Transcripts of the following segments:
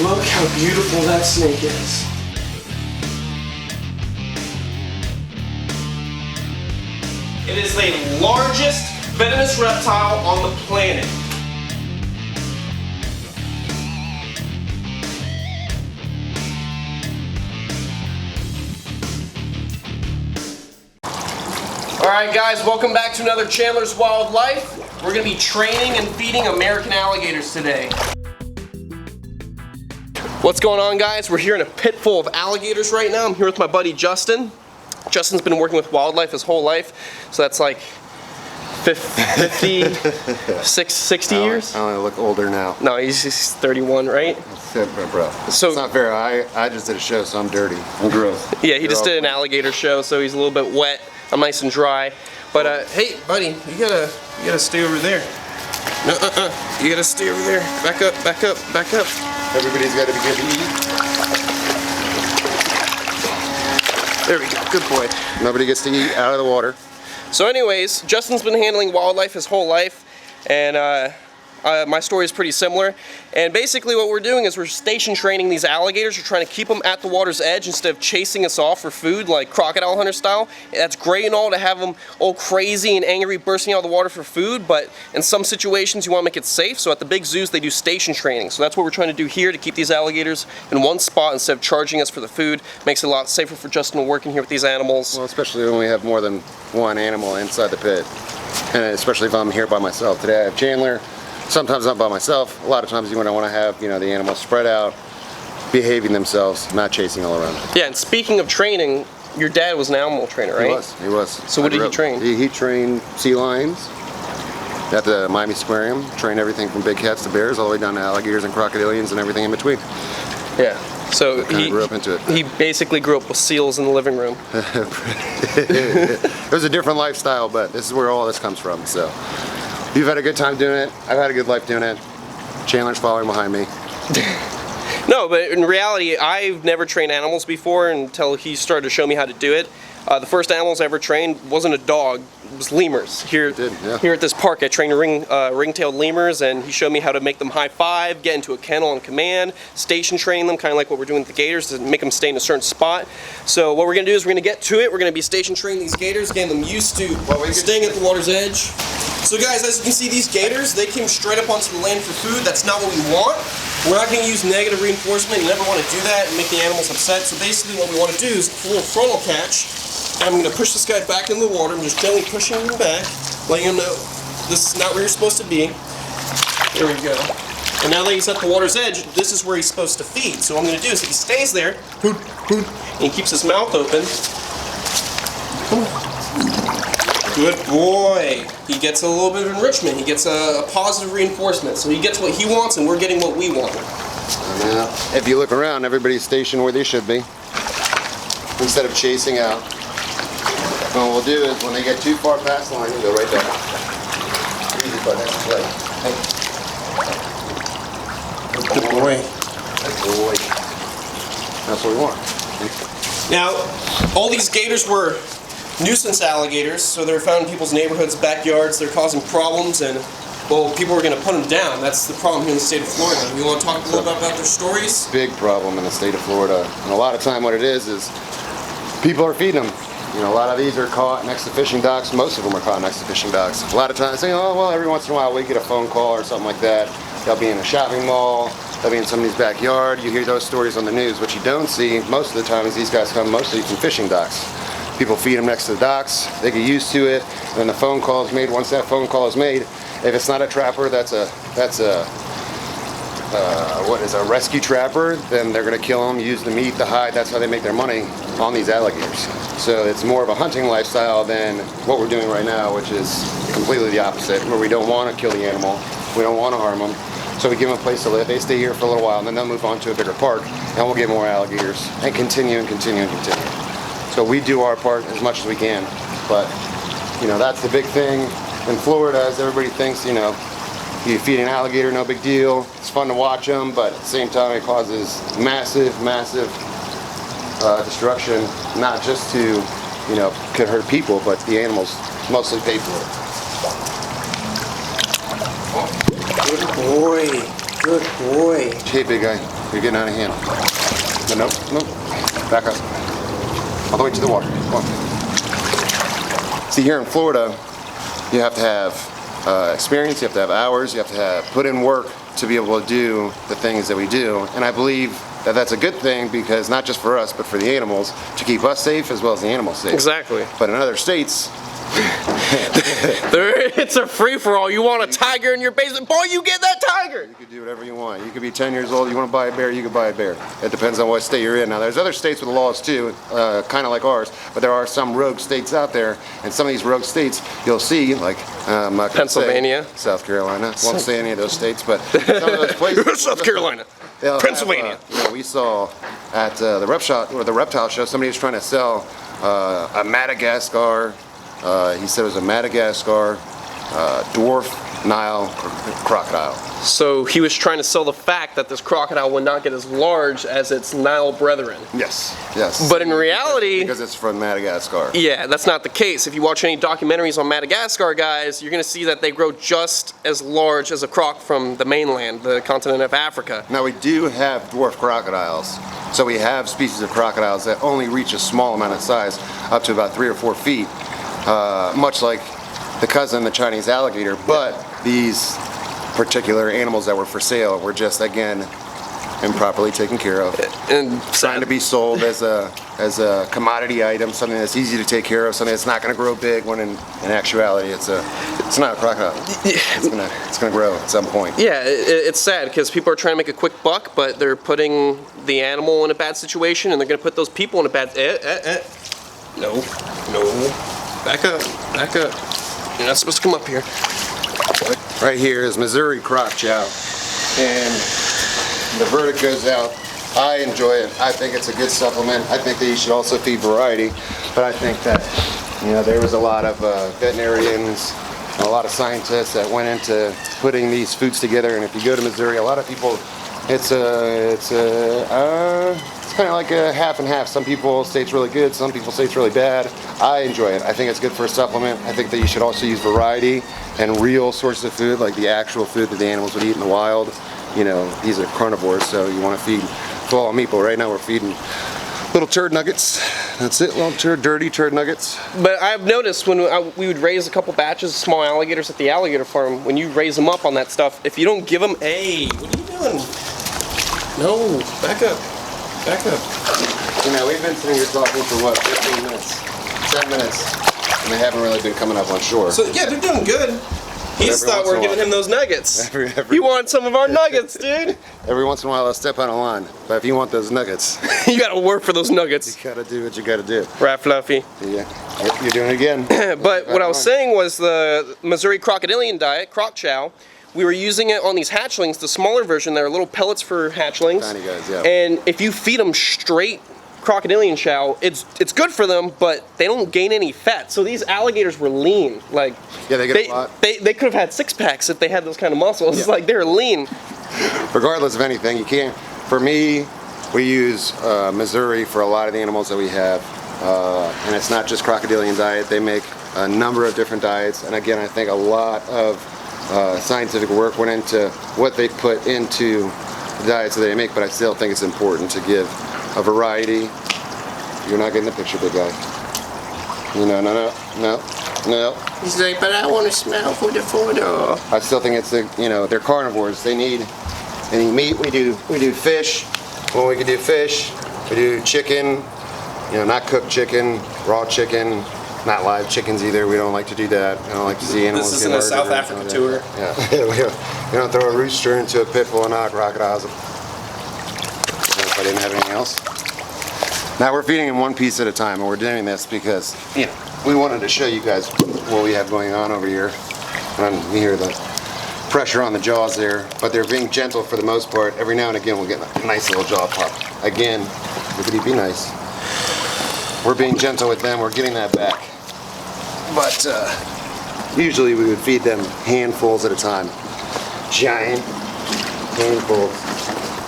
Look how beautiful that snake is. It is the largest venomous reptile on the planet. Alright guys, welcome back to another Chandler's Wildlife. We're going to be training and feeding American alligators today. What's going on guys? We're here in a pit full of alligators right now. I'm here with my buddy Justin. Justin's been working with wildlife his whole life, so that's like 50, 60 years? I only look older now. No, he's 31, right? Bro, so, it's not fair. I just did a show, so I'm dirty. I'm gross. Yeah, he just did an alligator show, so he's a little bit wet. I'm nice and dry. But hey, buddy, you gotta stay over there. No, you gotta stay over there. Back up, back up, back up. Everybody's got to be good to eat. There we go. Good boy. Nobody gets to eat out of the water. So anyways, Justin's been handling wildlife his whole life, and my story is pretty similar. And basically what we're doing is we're station training these alligators. We're trying to keep them at the water's edge instead of chasing us off for food like crocodile hunter style. That's great and all to have them all crazy and angry bursting out of the water for food, but in some situations you want to make it safe. So at the big zoos they do station training. So that's what we're trying to do here to keep these alligators in one spot instead of charging us for the food. Makes it a lot safer for Justin to work in here with these animals. Well, especially when we have more than one animal inside the pit. And especially if I'm here by myself. Today I have Chandler. Sometimes I'm by myself. A lot of times you want to have, the animals spread out, behaving themselves, not chasing all around. Yeah, and speaking of training, your dad was an animal trainer, right? He was. So what did he train? He trained sea lions at the Miami Aquarium. Trained everything from big cats to bears, all the way down to alligators and crocodilians and everything in between. Yeah. So he grew up into it. He basically grew up with seals in the living room. It was a different lifestyle, but this is where all this comes from. So. You've had a good time doing it. I've had a good life doing it. Chandler's following behind me. No, but in reality, I've never trained animals before until he started to show me how to do it. The first animals I ever trained wasn't a dog, it was lemurs. Here at this park, I trained ring-tailed lemurs, and he showed me how to make them high five, get into a kennel on command, station train them, kind of like what we're doing with the gators, to make them stay in a certain spot. So what we're going to do is we're going to get to it. We're going to be station training these gators, getting them used to staying at the water's edge. So guys, as you can see, these gators, they came straight up onto the land for food. That's not what we want. We're not going to use negative reinforcement. You never want to do that and make the animals upset. So basically what we want to do is a little frontal catch. And I'm going to push this guy back in the water. I'm just gently pushing him back, letting him know this is not where you're supposed to be. There we go. And now that he's at the water's edge, this is where he's supposed to feed. So what I'm going to do is if he stays there, and he keeps his mouth open. Good boy. He gets a little bit of enrichment. He gets a positive reinforcement. So he gets what he wants and we're getting what we want. Now, if you look around, everybody's stationed where they should be. Instead of chasing out. What we'll do is when they get too far past the line, you go right back. Easy, bud. Hey. Good boy. Good boy. That's what we want. Now, all these gators were nuisance alligators, so they're found in people's neighborhoods, backyards. They're causing problems, and well, people are going to put them down. That's the problem here in the state of Florida. We want to talk a little bit about their stories? Big problem in the state of Florida. And a lot of time what it is people are feeding them. A lot of these are caught next to fishing docks. Most of them are caught next to fishing docks. A lot of times, well, every once in a while we get a phone call or something like that. They'll be in a shopping mall. They'll be in somebody's backyard. You hear those stories on the news. What you don't see most of the time is these guys come mostly from fishing docks. People feed them next to the docks. They get used to it. And then the phone call is made. Once that phone call is made, if it's not a trapper, that's a rescue trapper, then they're going to kill them, use the meat, the hide. That's how they make their money on these alligators. So it's more of a hunting lifestyle than what we're doing right now, which is completely the opposite, where we don't want to kill the animal, we don't want to harm them. So we give them a place to live. They stay here for a little while, and then they'll move on to a bigger park, and we'll get more alligators, and continue and continue and continue. So we do our part as much as we can, but that's the big thing in Florida, as everybody thinks, you feed an alligator, no big deal. It's fun to watch them, but at the same time it causes massive destruction, not just to, could hurt people, but the animals mostly pay for it. Good boy. Good boy. Hey, big guy. You're getting out of hand. No, nope. Back up. All the way to the water. Come on. See, here in Florida, you have to have experience, you have to have hours, you have to have put in work to be able to do the things that we do. And I believe that that's a good thing, because not just for us, but for the animals, to keep us safe as well as the animals safe. Exactly. But in other states, it's a free-for-all. You want a tiger in your basement, boy, you get that tiger. you can do whatever you want. You could be 10 years old, you want to buy a bear, you can buy a bear. It depends on what state you're in. Now, there's other states with laws too, kind of like ours, but there are some rogue states out there, and some of these rogue states you'll see, like I'm not gonna Pennsylvania, say South Carolina. Won't say any of those states, but some of those places. South Carolina, Pennsylvania. We saw at the reptile show, somebody was trying to sell a Madagascar. He said it was a Madagascar dwarf Nile crocodile. So he was trying to sell the fact that this crocodile would not get as large as its Nile brethren. Yes, yes. But in reality, because it's from Madagascar. Yeah, that's not the case. If you watch any documentaries on Madagascar, guys, you're going to see that they grow just as large as a croc from the mainland, the continent of Africa. Now, we do have dwarf crocodiles. So we have species of crocodiles that only reach a small amount of size, up to about 3 or 4 feet, much like the cousin, the Chinese alligator. But these particular animals that were for sale were just, again, improperly taken care of, and trying to be sold as a commodity item, something that's easy to take care of, something that's not going to grow big, when in actuality it's not a crocodile. It's gonna grow at some point. Yeah, it's sad because people are trying to make a quick buck, but they're putting the animal in a bad situation, and they're going to put those people in a bad. No, back up. You're not supposed to come up here. Right here is Missouri croc chow, and the verdict goes out. I enjoy it. I think it's a good supplement. I think that you should also feed variety, but I think that there was a lot of veterinarians, a lot of scientists that went into putting these foods together. And if you go to Missouri, a lot of people, it's kind of like a half and half. Some people say it's really good, some people say it's really bad. I enjoy it. I think it's good for a supplement. I think that you should also use variety and real sources of food, like the actual food that the animals would eat in the wild. These are carnivores, so you want to feed full on meat. Right now we're feeding little turd nuggets. That's it, little dirty turd nuggets. But I've noticed when we would raise a couple batches of small alligators at the alligator farm, when you raise them up on that stuff, if you don't give them, hey, what are you doing? No, back up. We've been sitting here talking for what, 15 minutes, 10 minutes, and they haven't really been coming up on shore. So yeah, they're doing good. He just thought we were giving him those nuggets. He wanted some of our nuggets, dude. Every once in a while I'll step on a line, but if you want those nuggets, you gotta work for those nuggets. You gotta do what you gotta do. Right, Fluffy? Yeah, you're doing it again. But what I was saying was the Missouri crocodilian diet, croc chow, we were using it on these hatchlings, the smaller version. They're little pellets for hatchlings. Tiny guys, yeah. And if you feed them straight crocodilian chow, it's good for them, but they don't gain any fat. So these alligators were lean. Like, yeah, they get a lot. They could have had 6-packs if they had those kind of muscles. Yeah. It's like they're lean. Regardless of anything, you can't. For me, we use Missouri for a lot of the animals that we have, and it's not just crocodilian diet. They make a number of different diets, and again, I think a lot of scientific work went into what they put into the diets that they make, but I still think it's important to give a variety. You're not getting the picture, big guy. No. He's like, but I want to smell for the photo. I still think it's they're carnivores. They need meat. We do fish. When we can do fish, we do chicken. Not cooked chicken, raw chicken. Not live chickens either. We don't like to do that. I don't like to see animals. This isn't a South Africa tour. Yeah. We don't throw a rooster into a pit bull and knock crocodiles. If I didn't have anything else. Now we're feeding them one piece at a time, and we're doing this because we wanted to show you guys what we have going on over here. And you hear the pressure on the jaws there, but they're being gentle for the most part. Every now and again we'll get a nice little jaw pop. Again, be nice. We're being gentle with them. We're getting that back. But usually we would feed them handfuls at a time. Giant handfuls.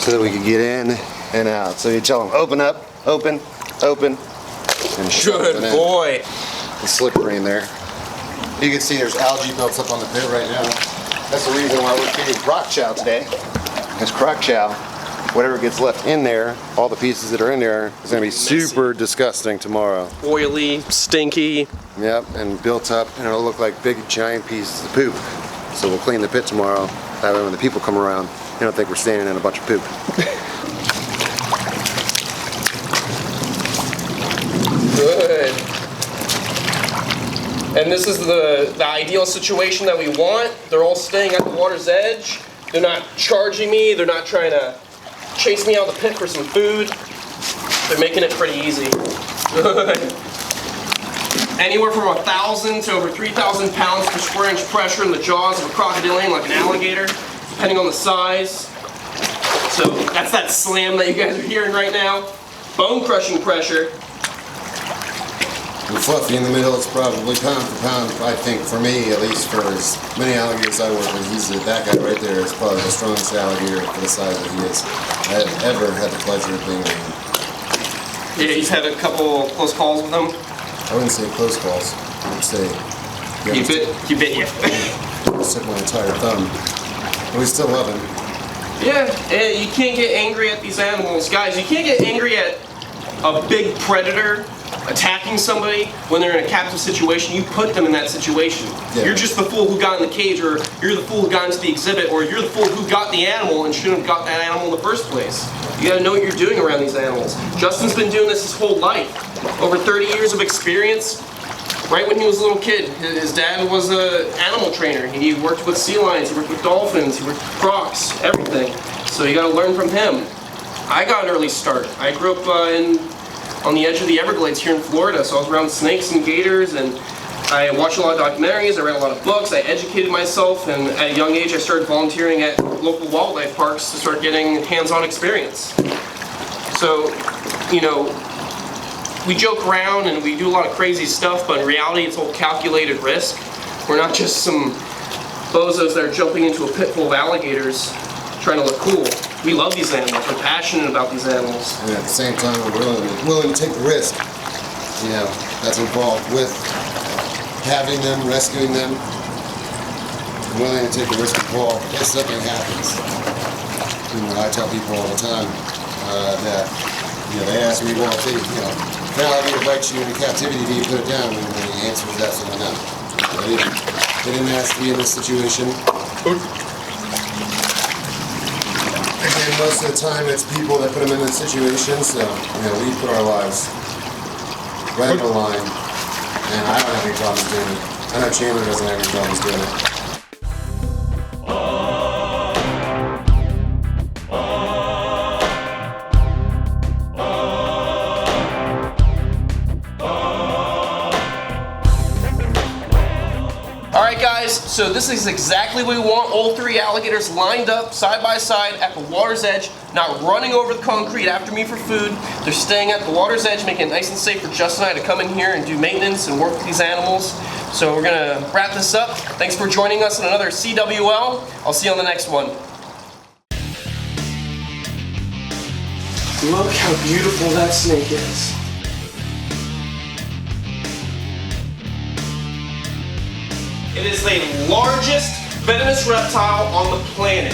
So that we could get in and out. So you tell them, open up, open, and shove it in. Good boy. It's slippery in there. You can see there's algae built up on the pit right now. That's the reason why we're feeding croc chow today. Because croc chow whatever gets left in there, all the pieces that are in there, is gonna be super disgusting tomorrow. Oily, stinky. Yep, and built up, and it'll look like big giant pieces of poop. So we'll clean the pit tomorrow. That way when the people come around, they don't think we're standing in a bunch of poop. Good. And this is the ideal situation that we want. They're all staying at the water's edge. They're not charging me. They're not trying to chase me out of the pit for some food. They're making it pretty easy. Good. Anywhere from 1,000 to over 3,000 pounds per square inch pressure in the jaws of a crocodilian, like an alligator, depending on the size. So that's that slam that you guys are hearing right now. Bone crushing pressure. And Fluffy in the middle is probably pound for pound, I think, for me, at least for as many alligators I work with, that guy right there is probably the strongest alligator for the size that he is. I have ever had the pleasure of being with him. Yeah, he's had a couple close calls with him. I wouldn't say close calls. I would say... He bit you. I took my entire thumb. But we still love him. Yeah, you can't get angry at these animals. Guys, you can't get angry at a big predator attacking somebody when they're in a captive situation. You put them in that situation. Yeah. You're just the fool who got in the cage, or you're the fool who got into the exhibit, or you're the fool who got the animal and shouldn't have got that animal in the first place. You gotta know what you're doing around these animals. Justin's been doing this his whole life. Over 30 years of experience. Right when he was a little kid, his dad was an animal trainer. He worked with sea lions, he worked with dolphins, he worked with crocs, everything. So you gotta learn from him. I got an early start. I grew up on the edge of the Everglades here in Florida, so I was around snakes and gators, and I watched a lot of documentaries, I read a lot of books, I educated myself, and at a young age I started volunteering at local wildlife parks to start getting hands-on experience. So, you know, we joke around and we do a lot of crazy stuff, but in reality it's all calculated risk. We're not just some bozos that are jumping into a pit full of alligators trying to look cool. We love these animals. We're passionate about these animals. And at the same time, we're willing to take the risk, you know, that's involved with having them, rescuing them. I'm willing to take the risk of fall if something happens. You know, I tell people all the time that, you know, they ask me, well, if an alligator bites you into captivity, do you put it down? And the answer is absolutely not. They didn't ask to be in this situation. And most of the time, it's people that put them in this situation, so, you know, we put our lives right on the line, and I don't have any problems doing it. I know Chandler doesn't have any problems doing it. Alright guys, so this is exactly what we want. All three alligators lined up side by side at the water's edge, not running over the concrete after me for food. They're staying at the water's edge, making it nice and safe for Justin and I to come in here and do maintenance and work with these animals. So we're gonna wrap this up. Thanks for joining us on another CWL. I'll see you on the next one. Look how beautiful that snake is. It is the largest venomous reptile on the planet.